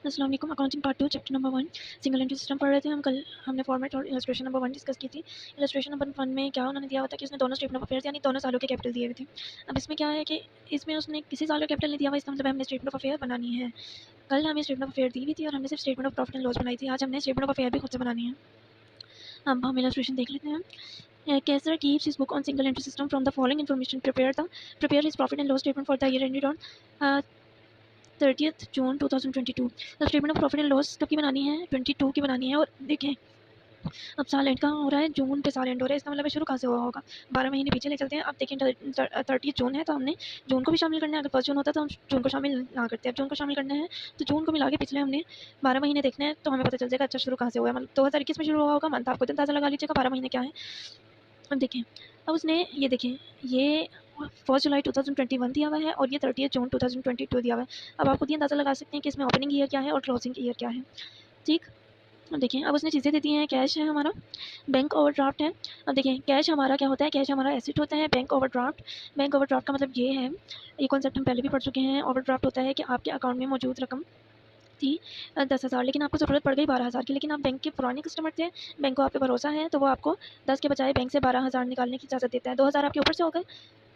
अस्सलाम वालेकुम। Accounting part 2 chapter number 1 single entry system पढ़ रहे थे हम कल। हमने फॉर्मेट और इलस्ट्रेशन नंबर 1 डिस्कस की थी। इलस्ट्रेशन नंबर 1 में क्या उन्होंने दिया हुआ था कि उसने दोनों स्टेटमेंट ऑफ अफेयर्स यानी दोनों सालों के कैपिटल दिए हुए थे। अब इसमें क्या है कि इसमें उसने किसी साल का कैपिटल नहीं दिया हुआ, इसका मतलब हमने स्टेटमेंट ऑफ अफेयर बनानी है। कल हमें स्टेटमेंट ऑफ अफेयर दी हुई थी और हमने सिर्फ statement of profit and loss बनाई थी। आज हमने स्टेटमेंट ऑफ अफेयर भी खुद से बनानी है। अब हम इलस्ट्रेशन देख लेते हैं। Kessler keeps his book on single entry system from the following information. Prepare his profit and loss statement for the year ended on 30th June 2022। तो statement of profit and loss कब की बनानी है? 22 की बनानी है। और देखें अब साल एंड कहाँ हो रहा है? जून पे साल एंड हो रहा है। इसका मतलब शुरू कहाँ से हुआ होगा? 12 महीने पीछे ले चलते हैं। अब देखें 30 जून है तो हमने जून को भी शामिल करना है। अगर 1 जून होता तो हम जून को शामिल ना करते। अब जून को शामिल करना है तो जून को मिला के पिछले हमने 12 महीने देखने हैं तो हमें पता चल जाएगा अच्छा शुरू कहाँ से हुआ है। मतलब 2021 में शुरू हुआ होगा। मंथ आपको अंदाजा लगा लीजिएगा 12 महीने क्या है। अब देखें अब उसने ये देखें ये 1 जुलाई 2021 दिया हुआ है और ये 30 जून 2022 दिया हुआ है। अब आप खुद ही अंदाज़ा लगा सकते हैं कि इसमें ओपनिंग ईयर क्या है और क्लोजिंग ईयर क्या है। ठीक, अब देखें अब उसने चीज़ें दे दी हैं। कैश है हमारा, बैंक ओवरड्राफ्ट है। अब देखें कैश हमारा क्या होता है? कैश हमारा एसेट होता है। बैंक ओवरड्राफ्ट का मतलब ये है, ये कॉन्सेप्ट हम पहले भी पढ़ चुके हैं। ओवरड्राफ्ट होता है कि आपके अकाउंट में मौजूद रकम थी 10,000, लेकिन आपको ज़रूरत पड़ गई 12,000 की। लेकिन आप बैंक के पुराने कस्टमर थे, बैंक को आप पे भरोसा है तो वो आपको 10 के बजाय बैंक से 12,000 निकालने की इजाज़त देता है। 2,000 आपके ऊपर से हो गए।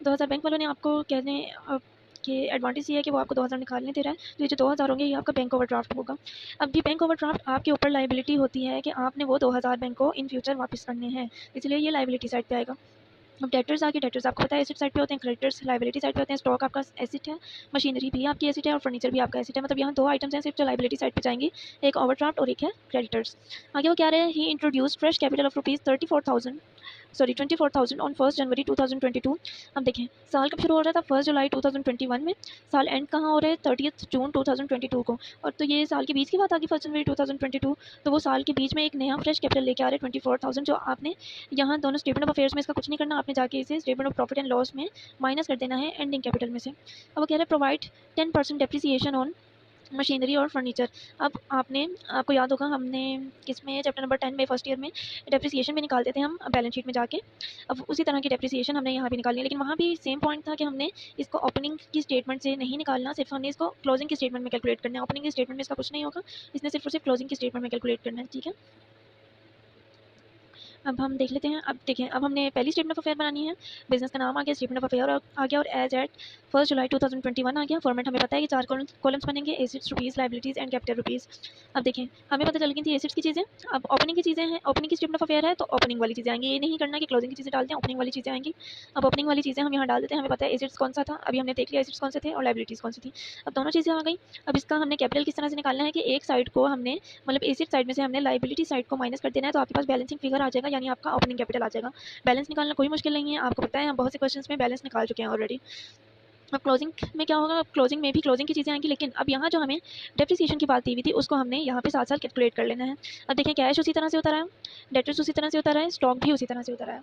2,000 बैंक वालों ने आपको कहने कि एडवांटेज ये है कि वो आपको 2,000 निकालने दे रहा है। तो ये जो 2,000 होंगे ये आपका बैंक ओवरड्राफ्ट होगा। अब ये बैंक ओवरड्राफ्ट आपके ऊपर लाइबिलिटी होती है कि आपने वो 2,000 बैंक को इन फ्यूचर वापस करने हैं, इसलिए ये लाइबिलिटी साइड पे आएगा। अब डेटर्स आगे, डेटर्स आपको पता है एसेट साइड पे होते हैं, क्रेडिटर्स लाइबिलिटी साइड पे होते हैं। स्टॉक आपका एसेट है, मशीनरी भी आपकी एसेट है और फर्नीचर भी आपका एसेट है। मतलब यहाँ दो आइटम्स हैं सिर्फ जो लाइबिलिटी साइड पे जाएंगी, एक ओवरड्राफ्ट और एक है क्रेडिटर्स। आगे वो क्या रहे हैं? He introduce fresh capital of rupees 24,000 on 1 January 2022। अब देखें साल कब शुरू हो रहा था? 1 जुलाई 2021 में। साल एंड कहाँ हो रहा है? 30 जून 2022 को। और तो ये साल के बीच की बात आ गई 1 जनवरी 2022। तो वो साल के बीच में एक नया फ्रेश कैपिटल लेके आ रहे हैं 24,000, जो आपने यहाँ दोनों स्टेटमेंट ऑफ अफेयर्स में इसका कुछ नहीं करना। आपने जाके इसे statement of profit and loss में माइनस कर देना है एंडिंग कैपिटल में से। अब वो कह रहे हैं प्रोवाइड 10% डेप्रिसिएशन ऑन मशीनरी और फर्नीचर। अब आपको याद होगा हमने किसमें चैप्टर नंबर 10 में फर्स्ट ईयर में डेप्रिसिएशन भी निकालते थे हम बैलेंस शीट में जाके। अब उसी तरह की डेप्रिसिएशन हमने यहाँ भी निकाली है, लेकिन वहाँ भी सेम पॉइंट था कि हमने इसको ओपनिंग की स्टेटमेंट से नहीं निकालना, सिर्फ हमने इसको क्लोजिंग की स्टेटमेंट में कैलकुलेट करना है। ओपनिंग की स्टेटमेंट में इसका कुछ नहीं होगा, इसने सिर्फ और सिर्फ क्लोजिंग की स्टेटमेंट में कैलकुलेट करना है। ठीक है, अब हम देख लेते हैं। अब देखें अब हमने पहली स्टेटमेंट ऑफ अफेयर बनानी है। बिजनेस का नाम आ गया, स्टेटमेंट ऑफ अफेयर आ गया और एज एट 1 जुलाई 2021 आ गया। फॉर्मेट हमें पता है कि 4 कॉलम्स बनेंगे, assets rupees, liabilities and capital rupees. अब देखें हमें पता चल गई थी एसेट्स की चीज़ें। अब ओपनिंग की चीज़ें हैं, ओपनिंग की स्टेटमेंट ऑफ अफेयर है तो ओपनिंग वाली चीज़ें आएंगी। ये नहीं करना कि क्लोजिंग की चीज़ें डालते हैं, ओपनिंग वाली चीज़ें आएंगी। अब ओपनिंग वाली चीज़ें हम यहाँ डाल देते हैं। हमें पता है एसेट्स कौन सा था, अभी हमने देख लिया एसेट्स कौन से थे और लाइबिलिटीज़ कौन सी थी। अब दोनों चीज़ें आ गई। अब इसका हमने कैपिटल किस तरह से निकालना है कि एक साइड को हमने मतलब एसेट साइड में से हमने लाइबिलिटी साइड को माइनस कर देना है, तो आपके पास बैलेंसिंग फिगर आ जाएगा, यानी आपका ओपनिंग कैपिटल आ जाएगा। बैलेंस निकालना कोई मुश्किल नहीं है, आपको पता है हम बहुत से क्वेश्चंस में बैलेंस निकाल चुके हैं ऑलरेडी। अब क्लोजिंग में क्या होगा? अब क्लोजिंग में भी क्लोजिंग की चीज़ें आएंगी, लेकिन अब यहाँ जो हमें डेप्रिसिएशन की बात दी हुई थी उसको हमने यहाँ पे साथ साथ कैलकुलेट कर लेना है। अब देखें कैश उसी तरह से उतर आया, डेटर्स उसी तरह से उतर आया, स्टॉक भी उसी तरह से उतर आया।